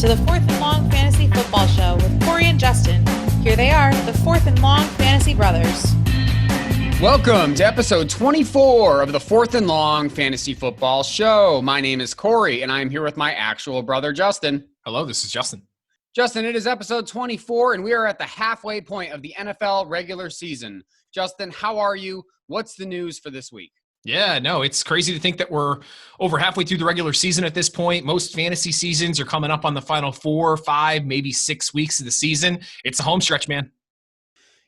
to the Fourth and Long Fantasy Football Show with Corey and Justin. Here they are, the Fourth and Long Fantasy Brothers. Welcome to episode 24 of the Fourth and Long Fantasy Football Show. My name is Corey, and I'm here with my actual brother, Justin. Hello, this is Justin. Justin, it is episode 24, and we are at the halfway point of the NFL regular season. Justin, how are you? What's the news for this week? Yeah, no, it's crazy to think that we're over halfway through the regular season at this point. Most fantasy seasons are coming up on the final 4, 5, maybe 6 weeks of the season. It's a home stretch, man.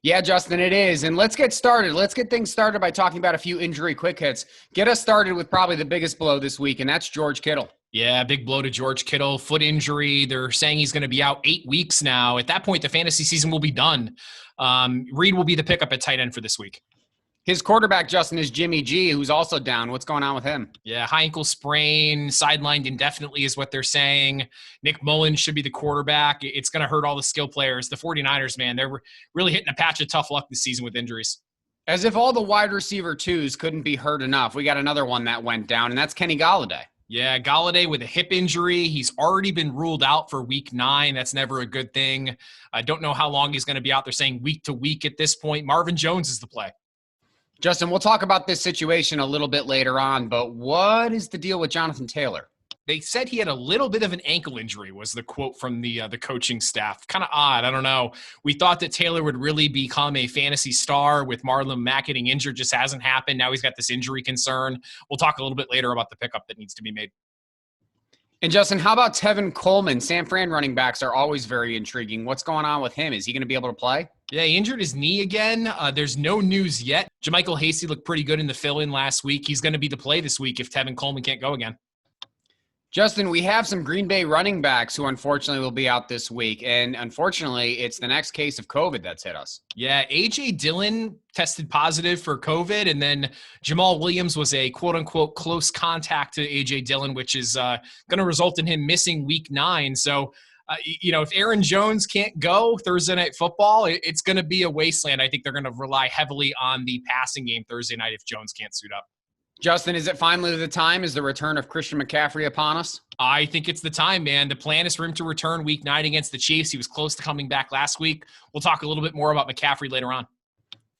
Yeah, Justin, it is. And let's get started. Let's get things started by talking about a few injury quick hits. Get us started with probably the biggest blow this week, and that's George Kittle. Yeah, big blow to George Kittle, foot injury. They're saying he's going to be out 8 weeks now. At that point, the fantasy season will be done. Reed will be the pickup at tight end for this week. His quarterback, Justin, is Jimmy G, who's also down. What's going on with him? Yeah, high ankle sprain, sidelined indefinitely is what they're saying. Nick Mullins should be the quarterback. It's going to hurt all the skill players. The 49ers, man, they're really hitting a patch of tough luck this season with injuries. As if all the wide receiver twos couldn't be hurt enough, we got another one that went down, and that's Kenny Golladay. Yeah, Golladay with a hip injury. He's already been ruled out for week 9. That's never a good thing. I don't know how long he's going to be out. They're saying week to week at this point. Marvin Jones is the play. Justin, we'll talk about this situation a little bit later on, but what is the deal with Jonathan Taylor? They said he had a little bit of an ankle injury, was the quote from the coaching staff. Kind of odd. I don't know. We thought that Taylor would really become a fantasy star with Marlon Mack getting injured. Just hasn't happened. Now he's got this injury concern. We'll talk a little bit later about the pickup that needs to be made. And Justin, how about Tevin Coleman? San Fran running backs are always very intriguing. What's going on with him? Is he going to be able to play? Yeah, he injured his knee again. There's no news yet. JaMychal Hasty looked pretty good in the fill-in last week. He's going to be the play this week if Tevin Coleman can't go again. Justin, we have some Green Bay running backs who unfortunately will be out this week. And unfortunately, it's the next case of COVID that's hit us. Yeah, A.J. Dillon tested positive for COVID, and then Jamal Williams was a quote-unquote close contact to A.J. Dillon, which is going to result in him missing week 9. So, if Aaron Jones can't go Thursday Night Football, it's going to be a wasteland. I think they're going to rely heavily on the passing game Thursday night if Jones can't suit up. Justin, is it finally the time? Is the return of Christian McCaffrey upon us? I think it's the time, man. The plan is for him to return week 9 against the Chiefs. He was close to coming back last week. We'll talk a little bit more about McCaffrey later on.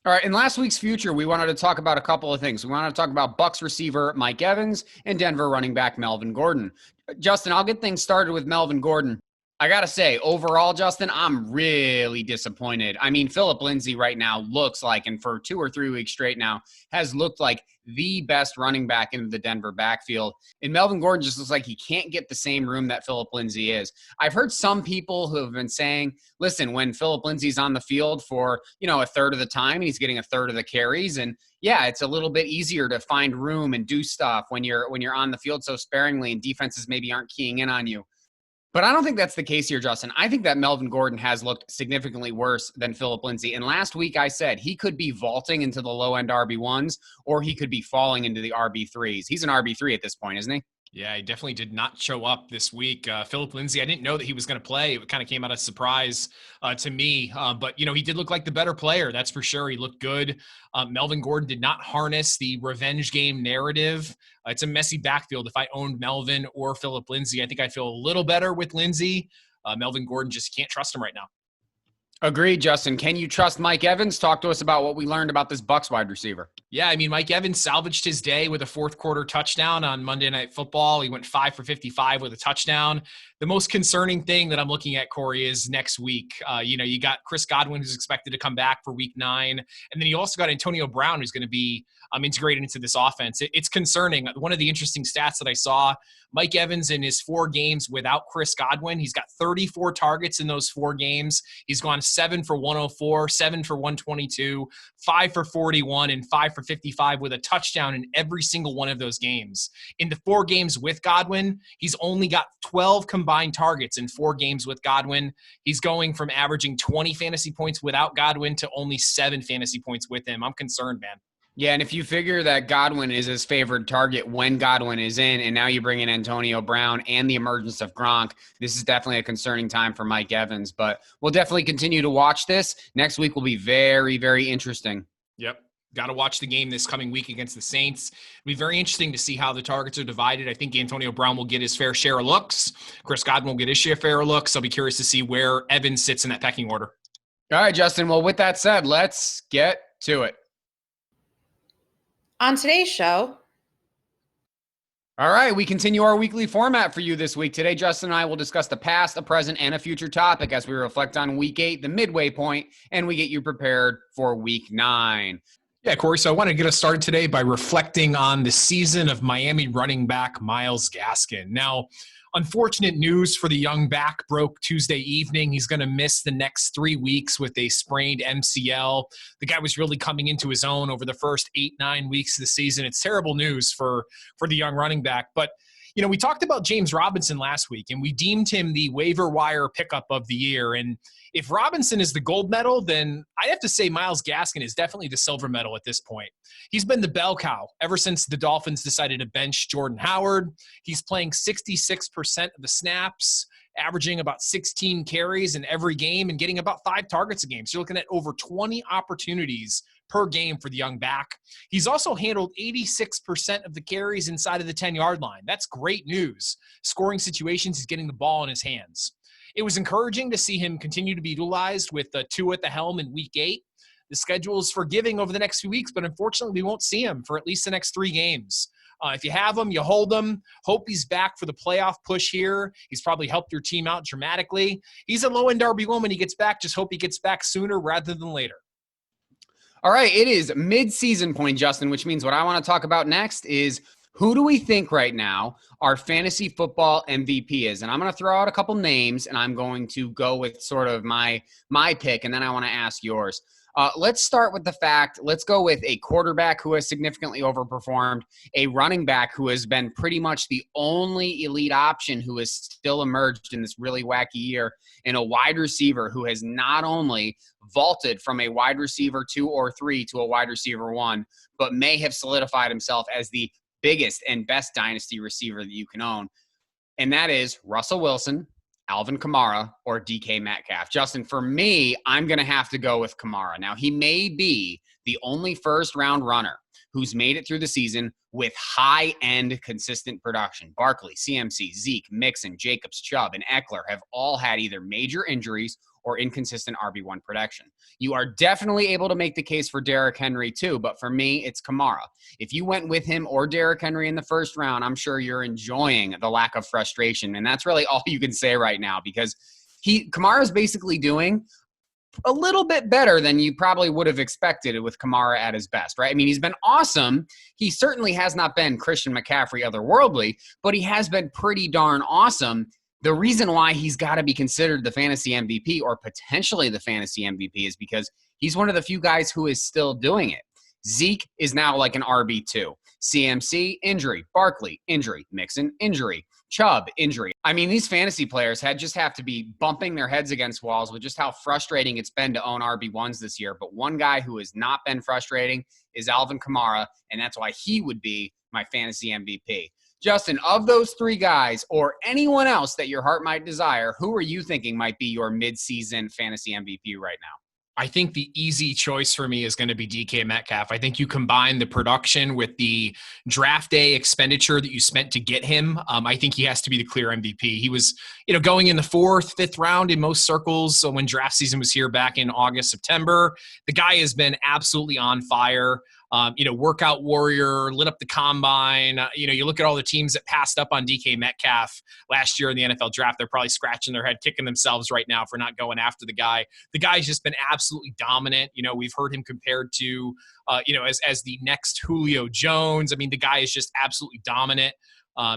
All right, in last week's future, we wanted to talk about a couple of things. We wanted to talk about Bucs receiver Mike Evans and Denver running back Melvin Gordon. Justin, I'll get things started with Melvin Gordon. I got to say, overall, Justin, I'm really disappointed. I mean, Phillip Lindsay right now looks like, and for 2 or 3 weeks straight now, has looked like the best running back in the Denver backfield. And Melvin Gordon just looks like he can't get the same room that Phillip Lindsay is. I've heard some people who have been saying, listen, when Phillip Lindsay's on the field for, a third of the time, he's getting a third of the carries. And yeah, it's a little bit easier to find room and do stuff when you're on the field so sparingly and defenses maybe aren't keying in on you. But I don't think that's the case here, Justin. I think that Melvin Gordon has looked significantly worse than Phillip Lindsay. And last week I said he could be vaulting into the low-end RB1s or he could be falling into the RB3s. He's an RB3 at this point, isn't he? Yeah, he definitely did not show up this week. Phillip Lindsay, I didn't know that he was going to play. It kind of came out of surprise to me. But, he did look like the better player. That's for sure. He looked good. Melvin Gordon did not harness the revenge game narrative. It's a messy backfield. If I owned Melvin or Phillip Lindsay, I think I'd feel a little better with Lindsay. Melvin Gordon, just can't trust him right now. Agreed, Justin. Can you trust Mike Evans? Talk to us about what we learned about this Bucs wide receiver. Yeah, I mean, Mike Evans salvaged his day with a fourth quarter touchdown on Monday Night Football. He went 5 for 55 with a touchdown. The most concerning thing that I'm looking at, Corey, is next week. You got Chris Godwin, who's expected to come back for week 9. And then you also got Antonio Brown, who's going to be integrated into this offense. It's concerning. One of the interesting stats that I saw, Mike Evans in his 4 games without Chris Godwin, he's got 34 targets in those 4 games. He's gone 7 for 104, 7 for 122, 5 for 41, and 5 for 55 with a touchdown in every single one of those games. In the 4 games with Godwin, he's only got 12 combined targets in 4 games with Godwin. He's going from averaging 20 fantasy points without Godwin to only 7 fantasy points with him. I'm concerned, man. Yeah, and if you figure that Godwin is his favored target when Godwin is in, and now you bring in Antonio Brown and the emergence of Gronk, this is definitely a concerning time for Mike Evans. But we'll definitely continue to watch this. Next week will be very, very interesting. Yep. Got to watch the game this coming week against the Saints. It'll be very interesting to see how the targets are divided. I think Antonio Brown will get his fair share of looks. Chris Godwin will get his fair of looks. I'll be curious to see where Evans sits in that pecking order. All right, Justin. Well, with that said, let's get to it. On today's show, all right, we continue our weekly format for you this week. Today, Justin and I will discuss the past, a present, and a future topic as we reflect on Week 8, the midway point, and we get you prepared for Week 9. Yeah, Corey, so I want to get us started today by reflecting on the season of Miami running back Miles Gaskin. Now, unfortunate news for the young back broke Tuesday evening. He's going to miss the next 3 weeks with a sprained MCL. The guy was really coming into his own over the first 8-9 weeks of the season. It's terrible news for the young running back. But, you know, we talked about James Robinson last week, and we deemed him the waiver wire pickup of the year. And if Robinson is the gold medal, then I have to say Miles Gaskin is definitely the silver medal at this point. He's been the bell cow ever since the Dolphins decided to bench Jordan Howard. He's playing 66% of the snaps, averaging about 16 carries in every game and getting about 5 targets a game. So you're looking at over 20 opportunities per game for the young back. He's also handled 86% of the carries inside of the 10-yard line. That's great news. Scoring situations, he's getting the ball in his hands. It was encouraging to see him continue to be utilized with 2 at the helm in Week 8. The schedule is forgiving over the next few weeks, but unfortunately, we won't see him for at least the next 3 games. If you have him, you hold him. Hope he's back for the playoff push here. He's probably helped your team out dramatically. He's a low-end RB1 when he gets back. Just hope he gets back sooner rather than later. All right, it is mid-season point, Justin, which means what I want to talk about next is who do we think right now our fantasy football MVP is? And I'm going to throw out a couple names, and I'm going to go with sort of my pick, and then I want to ask yours. Let's start with the fact, let's go with a quarterback who has significantly overperformed, a running back who has been pretty much the only elite option who has still emerged in this really wacky year, and a wide receiver who has not only vaulted from a wide receiver 2 or 3 to a wide receiver 1, but may have solidified himself as the biggest and best dynasty receiver that you can own. And that is Russell Wilson, Alvin Kamara, or DK Metcalf. Justin, for me, I'm going to have to go with Kamara. Now, he may be the only first-round runner who's made it through the season with high-end consistent production. Barkley, CMC, Zeke, Mixon, Jacobs, Chubb, and Eckler have all had either major injuries or inconsistent RB1 production. You are definitely able to make the case for Derrick Henry too, but for me, it's Kamara. If you went with him or Derrick Henry in the first round, I'm sure you're enjoying the lack of frustration, and that's really all you can say right now because Kamara is basically doing a little bit better than you probably would have expected with Kamara at his best, right? I mean, he's been awesome. He certainly has not been Christian McCaffrey otherworldly, but he has been pretty darn awesome. The reason why he's got to be considered the fantasy MVP or potentially the fantasy MVP is because he's one of the few guys who is still doing it. Zeke is now like an RB2. CMC, injury. Barkley, injury. Mixon, injury. Chubb, injury. I mean, these fantasy players just have to be bumping their heads against walls with just how frustrating it's been to own RB1s this year. But one guy who has not been frustrating is Alvin Kamara, and that's why he would be my fantasy MVP. Justin, of those 3 guys or anyone else that your heart might desire, who are you thinking might be your midseason fantasy MVP right now? I think the easy choice for me is going to be DK Metcalf. I think you combine the production with the draft day expenditure that you spent to get him. I think he has to be the clear MVP. He was, going in the 4th, 5th round in most circles. So when draft season was here back in August, September, the guy has been absolutely on fire. Workout warrior, lit up the combine. You look at all the teams that passed up on DK Metcalf last year in the NFL draft, they're probably scratching their head, kicking themselves right now for not going after the guy. The guy's just been absolutely dominant. We've heard him compared to, as the next Julio Jones. I mean, the guy is just absolutely dominant.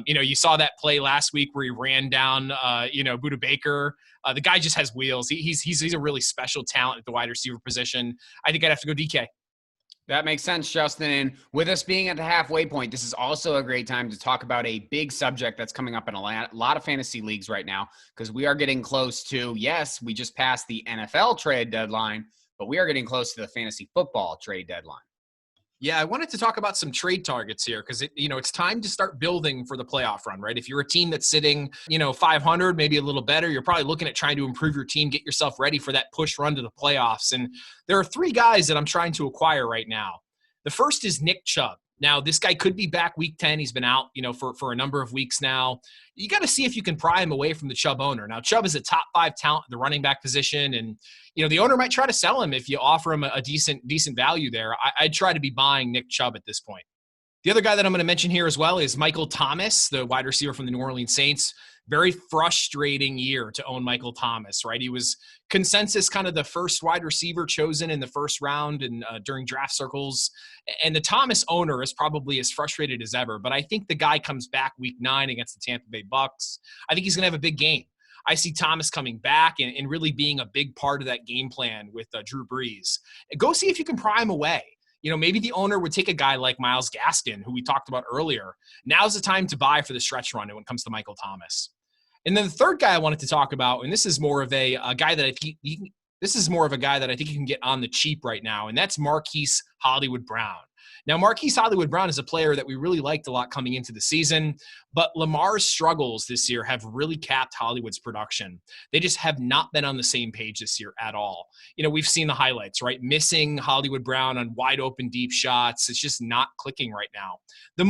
You saw that play last week where he ran down, Buda Baker. The guy just has wheels. He's a really special talent at the wide receiver position. I think I'd have to go DK. That makes sense, Justin. And with us being at the halfway point, this is also a great time to talk about a big subject that's coming up in a lot of fantasy leagues right now, because we are getting close to, yes, we just passed the NFL trade deadline, but we are getting close to the fantasy football trade deadline. Yeah, I wanted to talk about some trade targets here because it's time to start building for the playoff run, right? If you're a team that's sitting, 500, maybe a little better, you're probably looking at trying to improve your team, get yourself ready for that push run to the playoffs. And there are 3 guys that I'm trying to acquire right now. The first is Nick Chubb. Now, this guy could be back week 10. He's been out, for a number of weeks now. You got to see if you can pry him away from the Chubb owner. Now, Chubb is a top 5 talent at the running back position, and the owner might try to sell him if you offer him a decent value there. I'd try to be buying Nick Chubb at this point. The other guy that I'm going to mention here as well is Michael Thomas, the wide receiver from the New Orleans Saints. Very frustrating year to own Michael Thomas, right? He was consensus kind of the first wide receiver chosen in the first round and during draft circles. And the Thomas owner is probably as frustrated as ever. But I think the guy comes back week 9 against the Tampa Bay Bucks. I think he's going to have a big game. I see Thomas coming back and really being a big part of that game plan with Drew Brees. Go see if you can pry him away. Maybe the owner would take a guy like Miles Gaskin, who we talked about earlier. Now's the time to buy for the stretch run when it comes to Michael Thomas. And then the third guy I wanted to talk about, and this is more of a guy that I think you can get on the cheap right now, and that's Marquise Hollywood Brown. Now, Marquise Hollywood Brown is a player that we really liked a lot coming into the season, but Lamar's struggles this year have really capped Hollywood's production. They just have not been on the same page this year at all. We've seen the highlights, right? Missing Hollywood Brown on wide open deep shots. It's just not clicking right now. The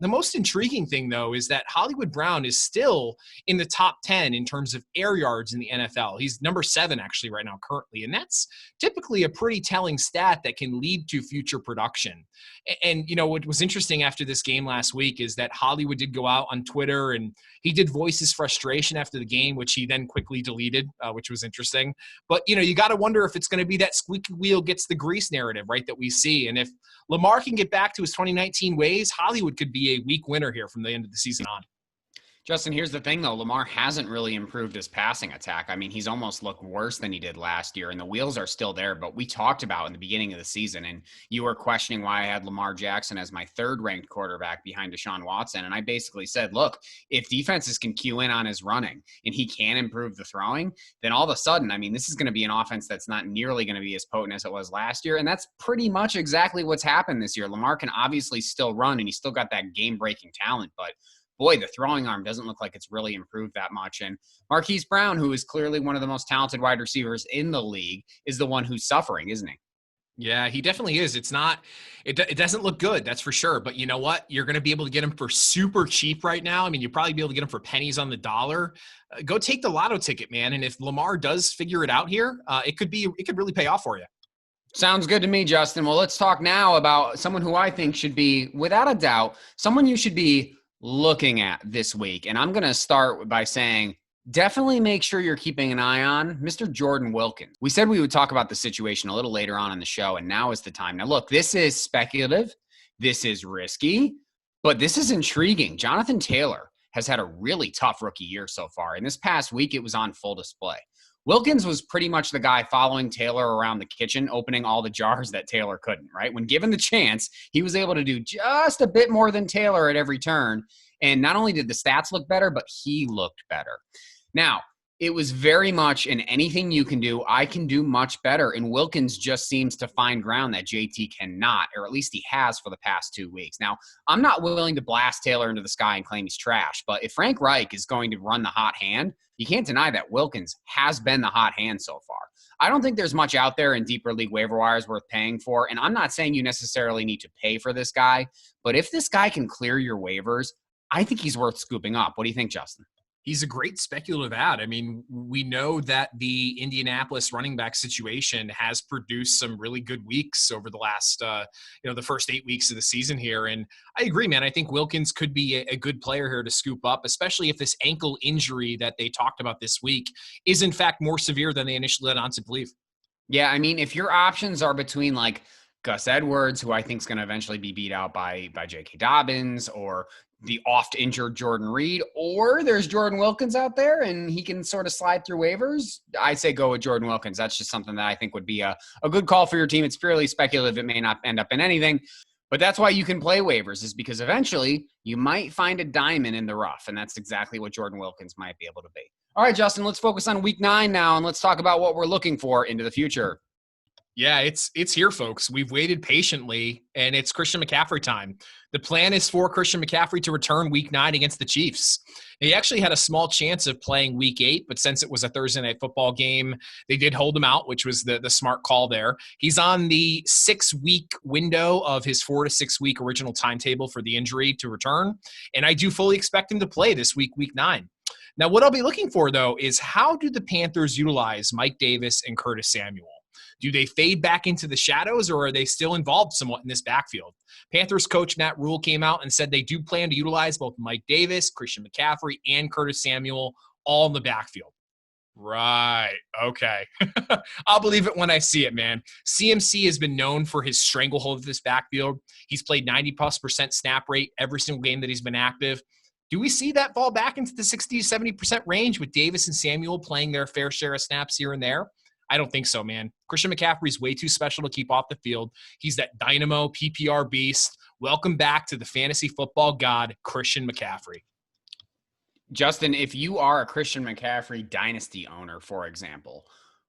most intriguing thing, though, is that Hollywood Brown is still in the top 10 in terms of air yards in the NFL. He's number 7 actually right now currently, and that's typically a pretty telling stat that can lead to future production. And, what was interesting after this game last week is that Hollywood did go out on Twitter and he did voice his frustration after the game, which he then quickly deleted, which was interesting. But, you got to wonder if it's going to be that squeaky wheel gets the grease narrative, right, that we see. And if Lamar can get back to his 2019 ways, Hollywood could be a weak winner here from the end of the season on. Justin, here's the thing, though. Lamar hasn't really improved his passing attack. I mean, he's almost looked worse than he did last year, and the wheels are still there. But we talked about in the beginning of the season, and you were questioning why I had Lamar Jackson as my 3rd-ranked quarterback behind Deshaun Watson. And I basically said, look, if defenses can cue in on his running and he can improve the throwing, then all of a sudden, I mean, this is going to be an offense that's not nearly going to be as potent as it was last year. And that's pretty much exactly what's happened this year. Lamar can obviously still run, and he's still got that game-breaking talent, but boy, the throwing arm doesn't look like it's really improved that much. And Marquise Brown, who is clearly one of the most talented wide receivers in the league, is the one who's suffering, isn't he? Yeah, he definitely is. It doesn't look good, that's for sure. But you know what? You're going to be able to get him for super cheap right now. I mean, you'll probably be able to get him for pennies on the dollar. Go take the lotto ticket, man. And if Lamar does figure it out here, it could really pay off for you. Sounds good to me, Justin. Well, let's talk now about someone who I think should be, without a doubt, someone you should be looking at this week. And I'm going to start by saying, definitely make sure you're keeping an eye on Mr. Jordon Wilkins. We said we would talk about the situation a little later on in the show, and now is the time. Now, look, this is speculative. This is risky, but this is intriguing. Jonathan Taylor has had a really tough rookie year so far. And this past week, it was on full display. Wilkins was pretty much the guy following Taylor around the kitchen, opening all the jars that Taylor couldn't, right? When given the chance, he was able to do just a bit more than Taylor at every turn. And not only did the stats look better, but he looked better. Now, it was very much in anything you can do, I can do much better. And Wilkins just seems to find ground that JT cannot, or at least he has for the past 2 weeks. Now, I'm not willing to blast Taylor into the sky and claim he's trash, but if Frank Reich is going to run the hot hand, you can't deny that Wilkins has been the hot hand so far. I don't think there's much out there in deeper league waiver wires worth paying for, and I'm not saying you necessarily need to pay for this guy, but if this guy can clear your waivers, I think he's worth scooping up. What do you think, Justin? He's a great speculative ad. I mean, we know that the Indianapolis running back situation has produced some really good weeks over the last, the first 8 weeks of the season here. And I agree, man. I think Wilkins could be a good player here to scoop up, especially if this ankle injury that they talked about this week is in fact more severe than they initially led on to believe. Yeah, I mean, if your options are between like Gus Edwards, who I think is going to eventually be beat out by J.K. Dobbins, or the oft-injured Jordan Reed, or there's Jordan Wilkins out there and he can sort of slide through waivers, I say go with Jordan Wilkins. That's just something that I think would be a good call for your team. It's purely speculative. It may not end up in anything, but that's why you can play waivers, is because eventually you might find a diamond in the rough, and that's exactly what Jordan Wilkins might be able to be. All right, Justin, let's focus on week 9 now, and let's talk about what we're looking for into the future. Yeah, it's here, folks. We've waited patiently, and it's Christian McCaffrey time. The plan is for Christian McCaffrey to return Week 9 against the Chiefs. He actually had a small chance of playing Week 8, but since it was a Thursday night football game, they did hold him out, which was the smart call there. He's on the 6-week window of his 4 to 6 week original timetable for the injury to return, and I do fully expect him to play this week, Week 9. Now, what I'll be looking for, though, is how do the Panthers utilize Mike Davis and Curtis Samuel? Do they fade back into the shadows, or are they still involved somewhat in this backfield? Panthers coach Matt Rule came out and said they do plan to utilize both Mike Davis, Christian McCaffrey, and Curtis Samuel all in the backfield. Right. Okay. I'll believe it when I see it, man. CMC has been known for his stranglehold of this backfield. He's played 90+% snap rate every single game that he's been active. Do we see that fall back into the 60 to 70% range with Davis and Samuel playing their fair share of snaps here and there? I don't think so, man. Christian McCaffrey's way too special to keep off the field. He's that dynamo PPR beast. Welcome back to the fantasy football god, Christian McCaffrey. Justin, if you are a Christian McCaffrey dynasty owner, for example,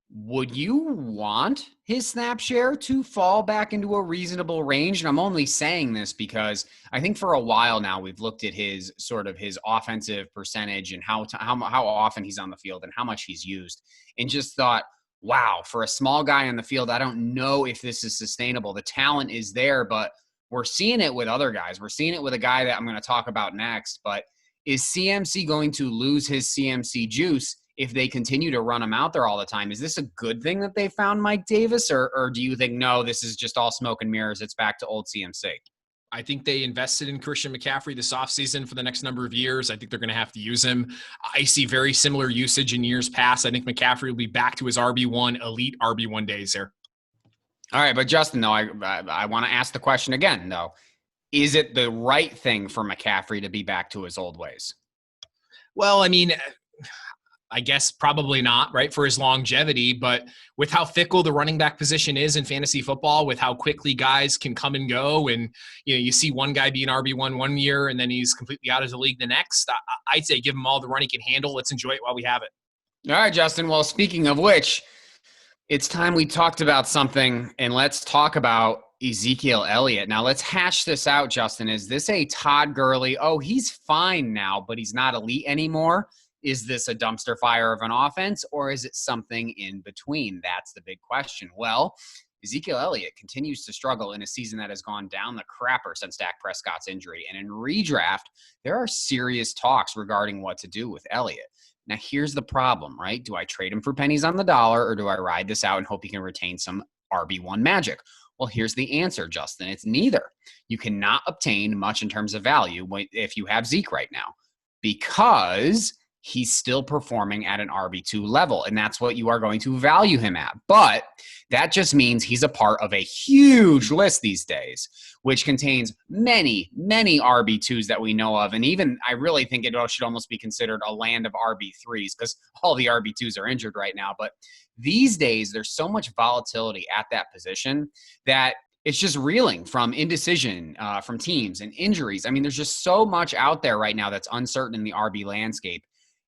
would you want his snap share to fall back into a reasonable range? And I'm only saying this because I think for a while now we've looked at his offensive percentage and how often he's on the field and how much he's used, and just thought, wow, for a small guy on the field, I don't know if this is sustainable. The talent is there, but we're seeing it with other guys. We're seeing it with a guy that I'm going to talk about next. But is CMC going to lose his CMC juice if they continue to run him out there all the time? Is this a good thing that they found Mike Davis, or do you think, no, this is just all smoke and mirrors, it's back to old CMC? I think they invested in Christian McCaffrey this offseason for the next number of years. I think they're going to have to use him. I see very similar usage in years past. I think McCaffrey will be back to his RB1, elite RB1 days here. All right, but Justin, though, I want to ask the question again, though. Is it the right thing for McCaffrey to be back to his old ways? Well, I mean, I guess probably not, right, for his longevity. But with how fickle the running back position is in fantasy football, with how quickly guys can come and go, and you see one guy be an RB1 one year and then he's completely out of the league the next, I'd say give him all the run he can handle. Let's enjoy it while we have it. All right, Justin. Well, speaking of which, it's time we talked about something, and let's talk about Ezekiel Elliott. Now, let's hash this out, Justin. Is this a Todd Gurley, oh, he's fine now, but he's not elite anymore? Is this a dumpster fire of an offense, or is it something in between? That's the big question. Well, Ezekiel Elliott continues to struggle in a season that has gone down the crapper since Dak Prescott's injury. And in redraft, there are serious talks regarding what to do with Elliott. Now, here's the problem, right? Do I trade him for pennies on the dollar, or do I ride this out and hope he can retain some RB1 magic? Well, here's the answer, Justin. It's neither. You cannot obtain much in terms of value if you have Zeke right now, because he's still performing at an RB2 level, and that's what you are going to value him at. But that just means he's a part of a huge list these days, which contains many, many RB2s that we know of. And even I really think it should almost be considered a land of RB3s, because all the RB2s are injured right now. But these days, there's so much volatility at that position that it's just reeling from indecision from teams and injuries. I mean, there's just so much out there right now that's uncertain in the RB landscape.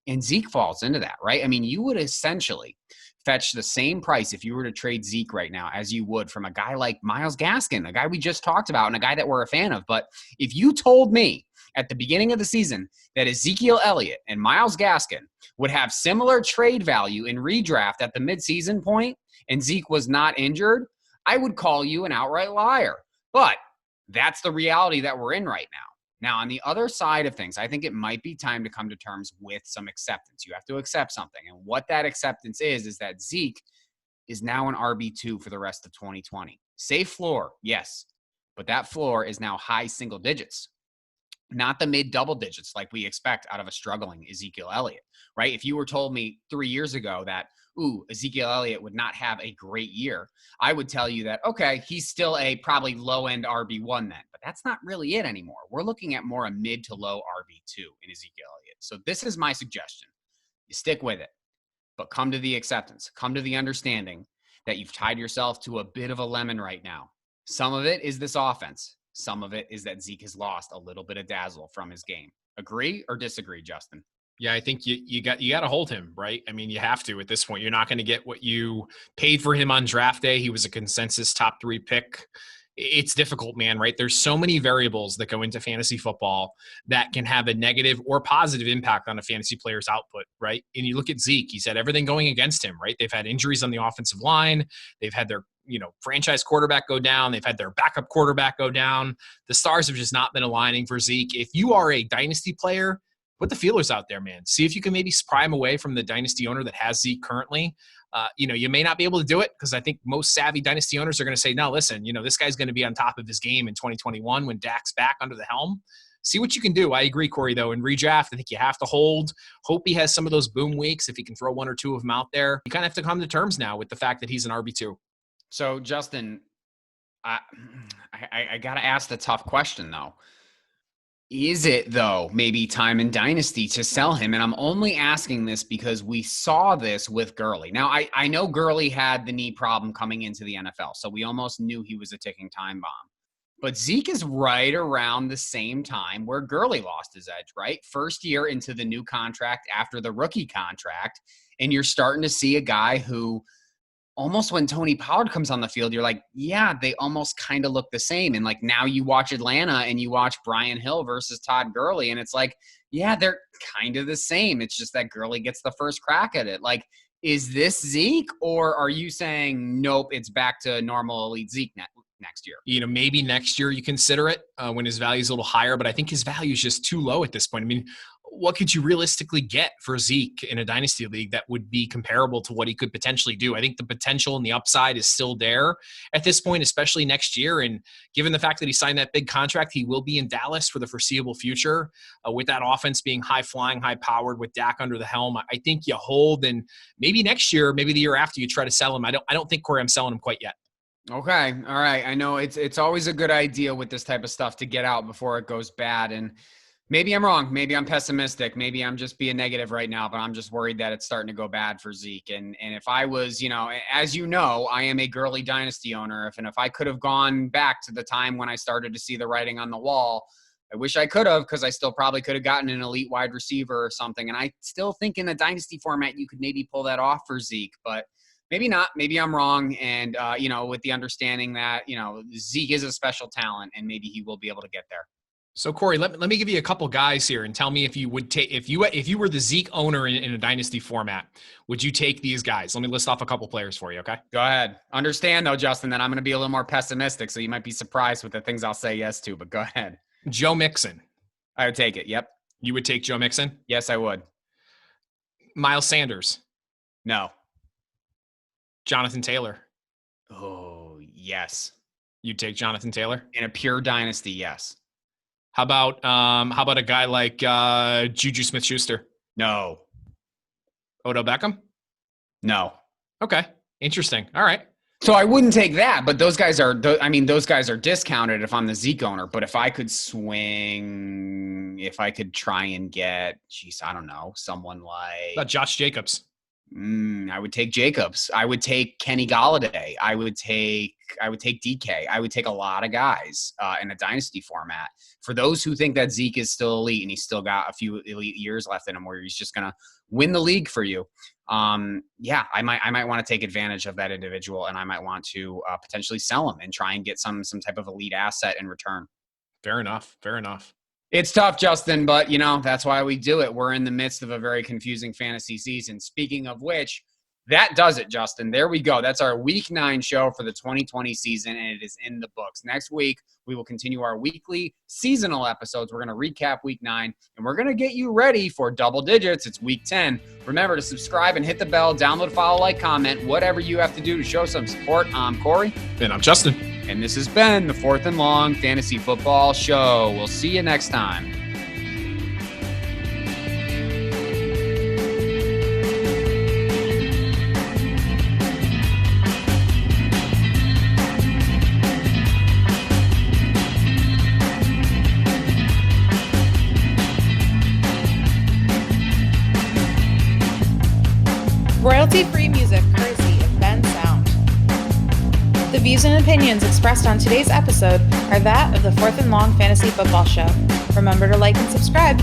And Zeke falls into that, right? I mean, you would essentially fetch the same price if you were to trade Zeke right now as you would from a guy like Miles Gaskin, a guy we just talked about and a guy that we're a fan of. But if you told me at the beginning of the season that Ezekiel Elliott and Miles Gaskin would have similar trade value in redraft at the midseason point and Zeke was not injured, I would call you an outright liar. But that's the reality that we're in right now. Now, on the other side of things, I think it might be time to come to terms with some acceptance. You have to accept something. And what that acceptance is that Zeke is now an RB2 for the rest of 2020. Safe floor, yes. But that floor is now high single digits, not the mid double digits like we expect out of a struggling Ezekiel Elliott, right? If you were told me 3 years ago that, Ezekiel Elliott would not have a great year, I would tell you that, okay, he's still a probably low-end RB1 then. But that's not really it anymore. We're looking at more a mid to low RB2 in Ezekiel Elliott. So this is my suggestion. You stick with it, but come to the acceptance. Come to the understanding that you've tied yourself to a bit of a lemon right now. Some of it is this offense. Some of it is that Zeke has lost a little bit of dazzle from his game. Agree or disagree, Justin? Yeah, I think you got to hold him, right? I mean, you have to at this point. You're not going to get what you paid for him on draft day. He was a consensus top 3 pick. It's difficult, man, right? There's so many variables that go into fantasy football that can have a negative or positive impact on a fantasy player's output, right? And you look at Zeke, he's had everything going against him, right? They've had injuries on the offensive line. They've had their, franchise quarterback go down. They've had their backup quarterback go down. The stars have just not been aligning for Zeke. If you are a dynasty player, put the feelers out there, man. See if you can maybe pry him away from the dynasty owner that has Zeke currently. You may not be able to do it because I think most savvy dynasty owners are going to say, no, listen, this guy's going to be on top of his game in 2021 when Dak's back under the helm. See what you can do. I agree, Corey, though. In redraft, I think you have to hold. Hope he has some of those boom weeks. If he can throw 1 or 2 of them out there, you kind of have to come to terms now with the fact that he's an RB2. So, Justin, I got to ask the tough question, though. Is it, though, maybe time in Dynasty to sell him? And I'm only asking this because we saw this with Gurley. Now, I know Gurley had the knee problem coming into the NFL, so we almost knew he was a ticking time bomb. But Zeke is right around the same time where Gurley lost his edge, right? First year into the new contract after the rookie contract, and you're starting to see a guy who almost when Tony Pollard comes on the field, you're like, yeah, they almost kind of look the same. And like now you watch Atlanta and you watch Brian Hill versus Todd Gurley, and it's like, yeah, they're kind of the same. It's just that Gurley gets the first crack at it. Like, is this Zeke, or are you saying, nope, it's back to normal elite Zeke next year? Maybe next year you consider it when his value is a little higher, but I think his value is just too low at this point. I mean, what could you realistically get for Zeke in a dynasty league that would be comparable to what he could potentially do? I think the potential and the upside is still there at this point, especially next year. And given the fact that he signed that big contract, he will be in Dallas for the foreseeable future with that offense being high flying, high powered with Dak under the helm. I think you hold, and maybe next year, maybe the year after, you try to sell him. I don't think, Corey, I'm selling him quite yet. Okay. All right. I know it's always a good idea with this type of stuff to get out before it goes bad. And maybe I'm wrong. Maybe I'm pessimistic. Maybe I'm just being negative right now, but I'm just worried that it's starting to go bad for Zeke. And if I was, as you know, I am a Gurley dynasty owner. If I could have gone back to the time when I started to see the writing on the wall, I wish I could have, because I still probably could have gotten an elite wide receiver or something. And I still think in the dynasty format, you could maybe pull that off for Zeke, but maybe not. Maybe I'm wrong. And, with the understanding that, Zeke is a special talent and maybe he will be able to get there. So, Corey, let me give you a couple guys here and tell me if you would take, if you were the Zeke owner in a dynasty format, would you take these guys? Let me list off a couple players for you, okay? Go ahead. Understand, though, Justin, that I'm going to be a little more pessimistic, so you might be surprised with the things I'll say yes to, but go ahead. Joe Mixon. I would take it, yep. You would take Joe Mixon? Yes, I would. Miles Sanders. No. Jonathan Taylor. Oh, yes. You'd take Jonathan Taylor? In a pure dynasty, yes. How about a guy like Juju Smith-Schuster? No. Odell Beckham? No. Okay. Interesting. All right. So I wouldn't take that, but those guys are discounted if I'm the Zeke owner. But if I could try and get, I don't know, someone like Josh Jacobs. I would take Jacobs. I would take Kenny Golladay. I would take DK. I would take a lot of guys in a dynasty format. For those who think that Zeke is still elite and he's still got a few elite years left in him where he's just going to win the league for you. I might want to take advantage of that individual, and I might want to potentially sell him and try and get some type of elite asset in return. Fair enough. It's tough, Justin, but, that's why we do it. We're in the midst of a very confusing fantasy season. Speaking of which, that does it, Justin. There we go. That's our Week 9 show for the 2020 season, and it is in the books. Next week, we will continue our weekly seasonal episodes. We're going to recap Week 9, and we're going to get you ready for double digits. It's Week 10. Remember to subscribe and hit the bell, download, follow, like, comment, whatever you have to do to show some support. I'm Corey. And I'm Justin. And this has been the Fourth and Long Fantasy Football Show. We'll see you next time. Royalty-free music courtesy of Ben Sound. The views and opinions expressed on today's episode are that of the Fourth and Long Fantasy Football Show. Remember to like and subscribe.